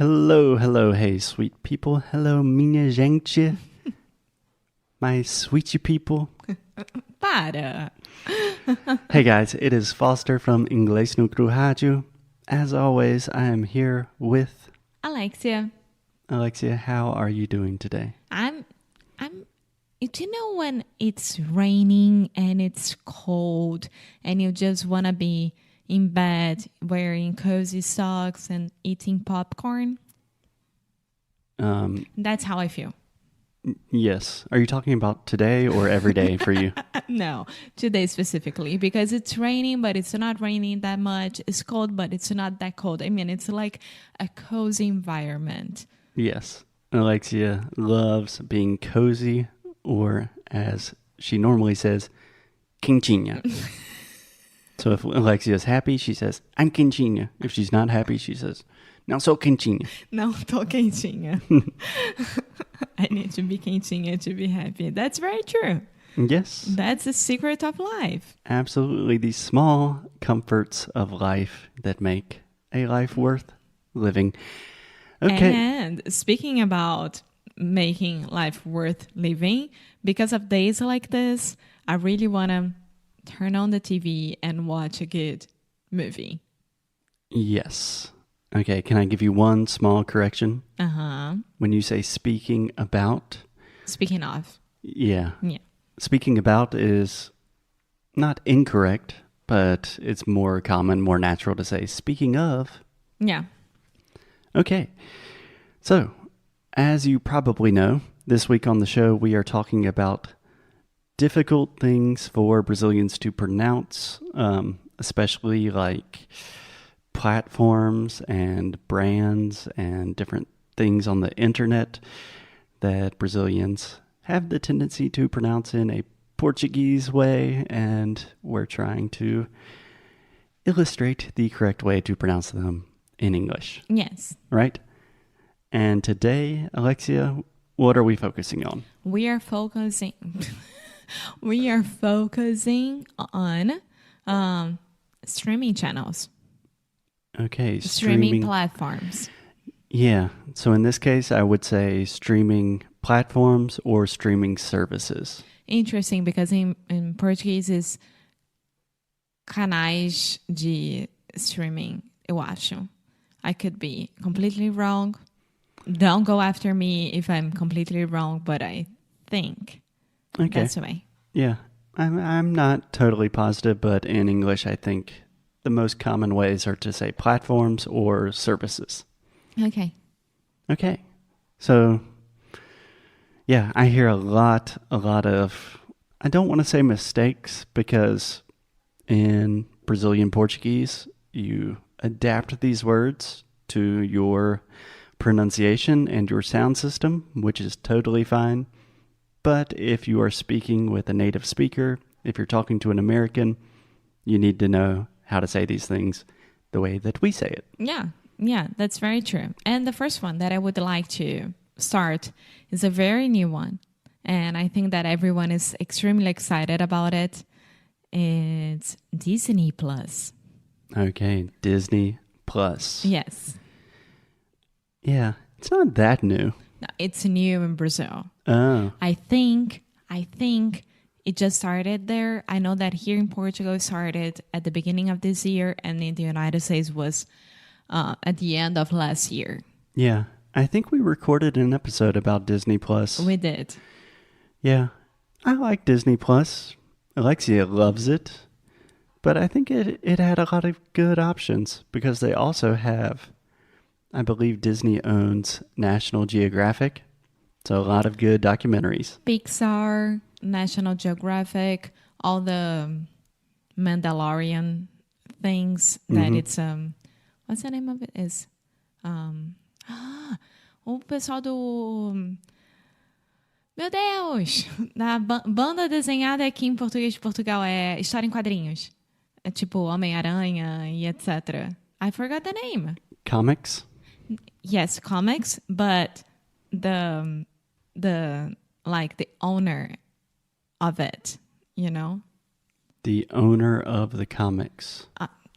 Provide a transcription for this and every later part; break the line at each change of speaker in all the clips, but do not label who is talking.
Hello, hello, hey, sweet people. Hello, minha gente. My sweetie people.
Para!
Hey guys, it is Foster from Inglês no Rádio. As always, I am here with
Alexia,
Alexia. How are you doing today?
I'm do you know when it's raining and it's cold and you just want to be in bed wearing cozy socks and eating popcorn? That's how I feel.
Yes. Are you talking about today or every day for you?
No, today specifically because it's raining, but it's not raining that much. It's cold, but it's not that cold. I mean, it's like a cozy environment.
Yes. Alexia loves being cozy, or as she normally says, quentinha. So if Alexia is happy, she says, I'm quentinha. If she's not happy, she says, não sou quentinha.
Não tô quentinha. I need to be quentinha to be happy. That's very true.
Yes.
That's the secret of life.
Absolutely. These small comforts of life that make a life worth living. Okay.
And speaking about making life worth living, because of days like this, I really want to turn on the TV and watch a good movie.
Yes. Okay, can I give you one small correction?
Uh-huh.
When you say speaking about.
Speaking of.
Yeah.
Yeah.
Speaking about is not incorrect, but it's more common, more natural to say speaking of.
Yeah.
Okay. So, as you probably know, this week on the show, we are talking about difficult things for Brazilians to pronounce, especially like platforms and brands and different things on the internet that Brazilians have the tendency to pronounce in a Portuguese way, and we're trying to illustrate the correct way to pronounce them in English.
Yes.
Right? And today, Alexia, what are we focusing on?
We are focusing on streaming channels.
Okay,
Streaming platforms.
Yeah, so in this case, I would say streaming platforms or streaming services.
Interesting, because in Portuguese is canais de streaming, eu acho. I could be completely wrong. Don't go after me if I'm completely wrong, but I think that's the way.
Yeah, I'm not totally positive, but in English, I think the most common ways are to say platforms or services.
Okay.
So, yeah, I hear a lot of, I don't want to say mistakes, because in Brazilian Portuguese, you adapt these words to your pronunciation and your sound system, which is totally fine. But if you are speaking with a native speaker, if you're talking to an American, you need to know how to say these things the way that we say it.
Yeah, that's very true. And the first one that I would like to start is a very new one. And I think that everyone is extremely excited about it. It's Disney Plus.
Okay, Disney Plus.
Yes.
Yeah, it's not that new.
No, it's new in Brazil.
Oh.
I think it just started there. I know that here in Portugal it started at the beginning of this year, and in the United States was at the end of last year.
Yeah, I think we recorded an episode about Disney Plus.
We did.
Yeah, I like Disney Plus. Alexia loves it. But I think it had a lot of good options, because they also have, I believe Disney owns National Geographic. So a lot of good documentaries.
Pixar, National Geographic, all the Mandalorian things that it's what's the name of it? Is o pessoal do meu Deus, da banda desenhada aqui em português de Portugal é História em Quadrinhos. É tipo Homem-Aranha e etc. I forgot the name.
Comics?
Yes, comics, but the owner of it, you know?
The owner of the comics.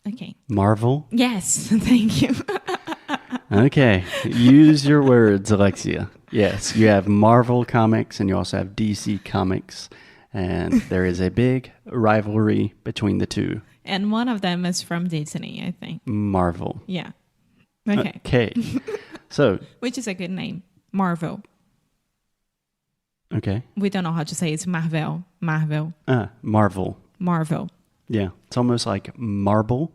Okay.
Marvel?
Yes, thank you.
Okay, use your words, Alexia. Yes, you have Marvel Comics and you also have DC Comics, and there is a big rivalry between the two.
And one of them is from Disney, I think.
Marvel.
Yeah. Okay.
Okay. So,
Which is a good name. Marvel.
okay.
We don't know how to say it's Marvel. Marvel.
Marvel.
Marvel.
Yeah, it's almost like marble.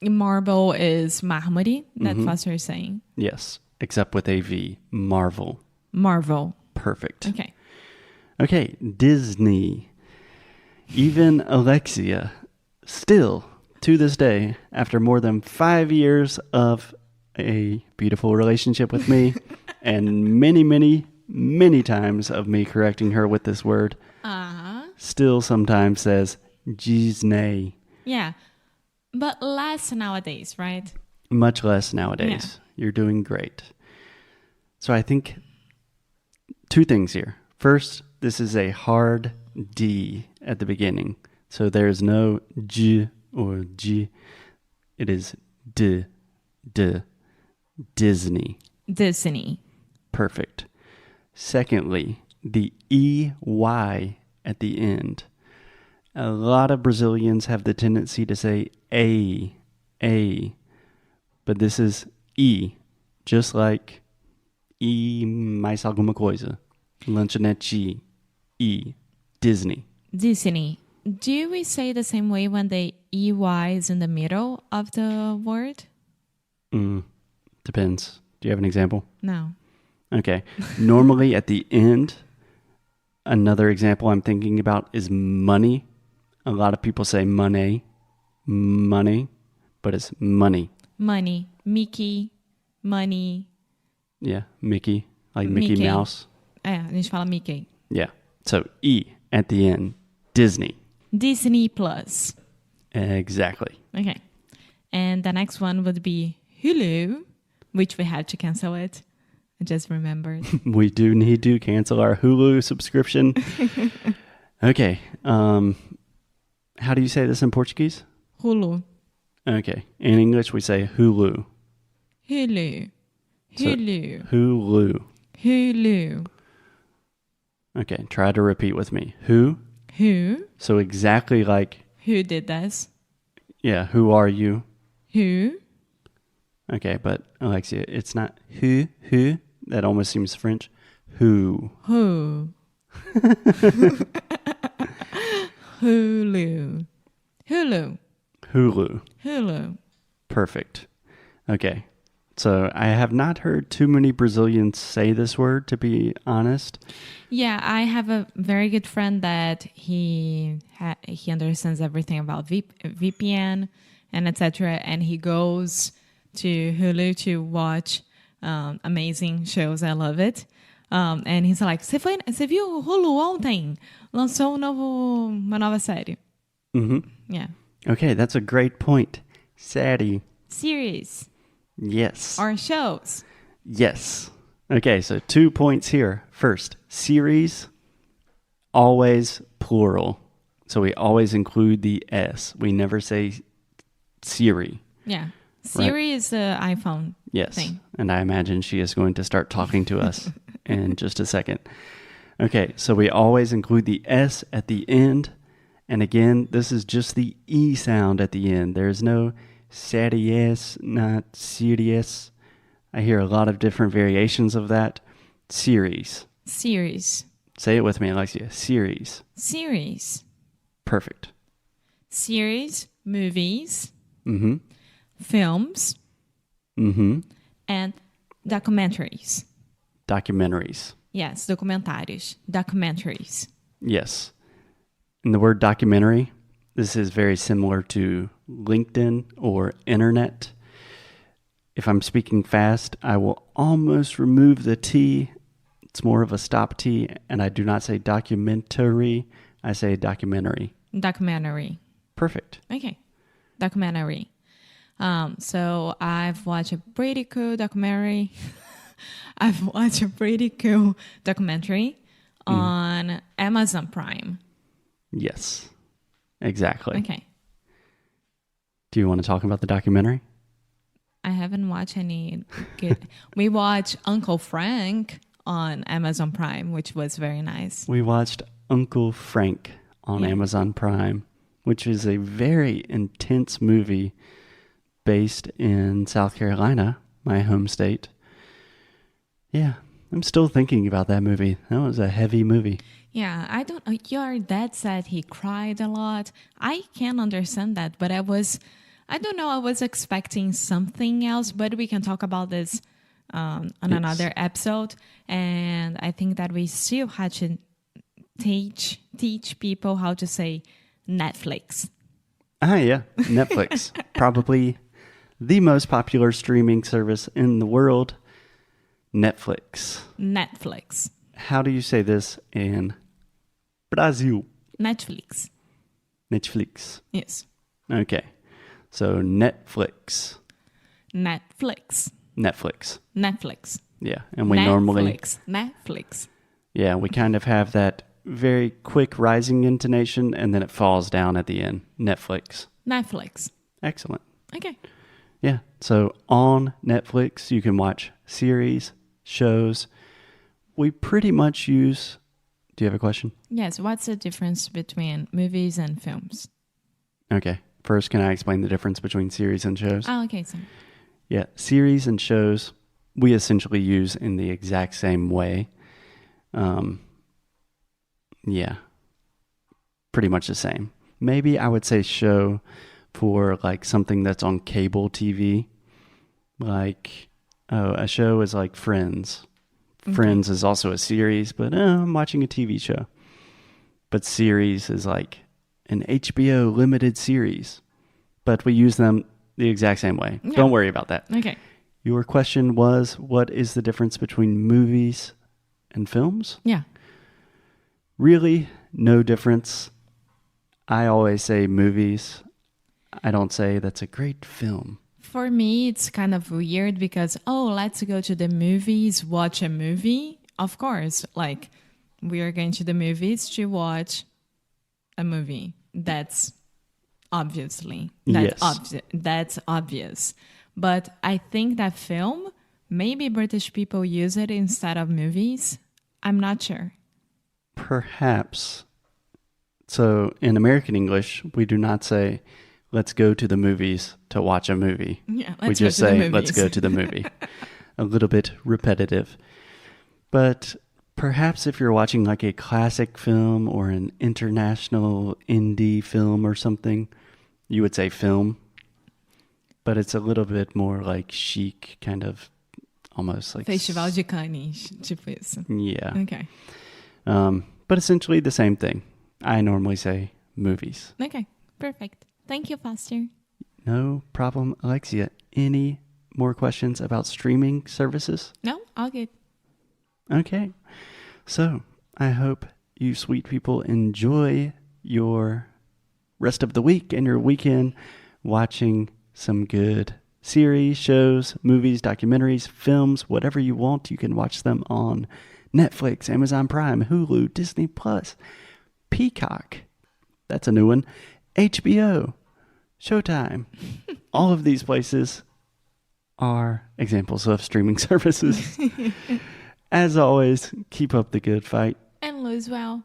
Marble is mármore. That's what you're saying.
Yes, except with a V. Marvel.
Marvel.
Perfect.
Okay.
Okay, Disney. Even Alexia, still to this day, after more than 5 years of a beautiful relationship with me and many, many, many times of me correcting her with this word, still sometimes says Disney.
Yeah. But less nowadays, right?
Much less nowadays.
Yeah.
You're doing great. So I think two things here. First, this is a hard D at the beginning. So there's no J or G. It is D. Disney.
Disney.
Perfect. Secondly, the EY at the end. A lot of Brazilians have the tendency to say A, but this is E, just like E mais alguma coisa. Lanchonete, E, Disney.
Disney. Do we say the same way when the EY is in the middle of the word?
Depends. Do you have an example?
No.
Okay. Normally at the end, another example I'm thinking about is money. A lot of people say money, but it's money.
Money. Mickey. Money.
Yeah, Mickey, like Mickey Mouse.
A gente fala Mickey.
Yeah. So E at the end, Disney.
Disney Plus.
Exactly.
Okay. And the next one would be Hulu, which we had to cancel it. I just remembered.
We do need to cancel our Hulu subscription. Okay. How do you say this in Portuguese?
Hulu.
Okay. In English, we say Hulu.
Hulu. Hulu.
Hulu.
Hulu.
Okay. Try to repeat with me. Who?
Who?
So exactly like,
Who did this?
yeah, who are you?
Who?
Okay, but Alexia, it's not who. That almost seems French. Who?
Who? Hulu. Hulu.
Hulu.
Hulu.
Perfect. Okay. So I have not heard too many Brazilians say this word, to be honest.
Yeah, I have a very good friend that he understands everything about VPN and etc. And he goes to Hulu to watch amazing shows. I love it. And he's like, você viu o Hulu ontem? Lançou uma nova série. Yeah.
Okay, that's a great point. Sadie.
Series.
Yes.
Or shows.
Yes. Okay, so 2 points here. First, series, always plural. So we always include the S. We never say Siri.
Yeah. Siri is the iPhone thing.
And I imagine she is going to start talking to us in just a second. Okay, so we always include the S at the end. And again, this is just the E sound at the end. There's no serious, not serious. I hear a lot of different variations of that. Series.
Series.
Say it with me, Alexia. Series.
Series.
Perfect.
Series, movies,
Mm-hmm.
films, and documentaries.
Documentaries.
Yes, documentários. Documentaries.
Yes. And the word documentary, this is very similar to LinkedIn or internet. If I'm speaking fast, I will almost remove the T. It's more of a stop T, and I do not say documentary. I say documentary.
Documentary.
Perfect.
Okay. Documentary. So I've watched a pretty cool documentary. On Amazon Prime.
Yes, exactly.
Okay.
Do you want to talk about the documentary?
I haven't watched any good. We watched Uncle Frank on Amazon Prime, which was very nice.
We watched Uncle Frank on Amazon Prime, which is a very intense movie based in South Carolina, my home state. Yeah, I'm still thinking about that movie. That was a heavy movie.
Yeah, I don't know. Your dad said he cried a lot. I can understand that, but I don't know, I was expecting something else, but we can talk about this on another episode. And I think that we still had to teach people how to say Netflix.
Ah, yeah, Netflix. Probably the most popular streaming service in the world, Netflix.
Netflix.
How do you say this in Brazil?
Netflix.
Netflix.
Yes.
Okay. So Netflix.
Netflix.
Netflix.
Netflix.
Yeah. And we normally...
Netflix.
Yeah, we kind of have that very quick rising intonation and then it falls down at the end. Netflix.
Netflix.
Excellent.
Okay.
Yeah. So on Netflix, you can watch series, shows. We pretty much use... Do you have a question?
Yes. What's the difference between movies and films?
Okay. First, can I explain the difference between series and shows?
Oh, okay. So.
Yeah. Series and shows, we essentially use in the exact same way. Yeah. Pretty much the same. Maybe I would say show for like something that's on cable TV. Like, a show is like Friends. Okay. Friends is also a series, but I'm watching a TV show. But series is like an HBO limited series. But we use them the exact same way. Yeah. Don't worry about that.
Okay.
Your question was, what is the difference between movies and films?
Yeah.
Really, no difference. I always say movies. I don't say that's a great film.
For me, it's kind of weird because, let's go to the movies, watch a movie. Of course, like we are going to the movies to watch a movie. That's that's obvious. But I think that film, maybe British people use it instead of movies. I'm not sure.
Perhaps. So in American English, we do not say, let's go to the movies to watch a movie.
Yeah,
we just say, let's go to the movie. A little bit repetitive. But perhaps if you're watching like a classic film or an international indie film or something, you would say film. But it's a little bit more like chic, kind of almost like...
Festival de Cannes, tipo isso.
Yeah.
Okay.
But essentially the same thing. I normally say movies.
Okay, perfect. Thank you, Pastor.
No problem, Alexia. Any more questions about streaming services?
No, all good.
Okay. So, I hope you sweet people enjoy your rest of the week and your weekend watching some good series, shows, movies, documentaries, films, whatever you want. You can watch them on Netflix, Amazon Prime, Hulu, Disney Plus, Peacock. That's a new one. HBO, Showtime. All of these places are examples of streaming services. As always, keep up the good fight.
And lose well.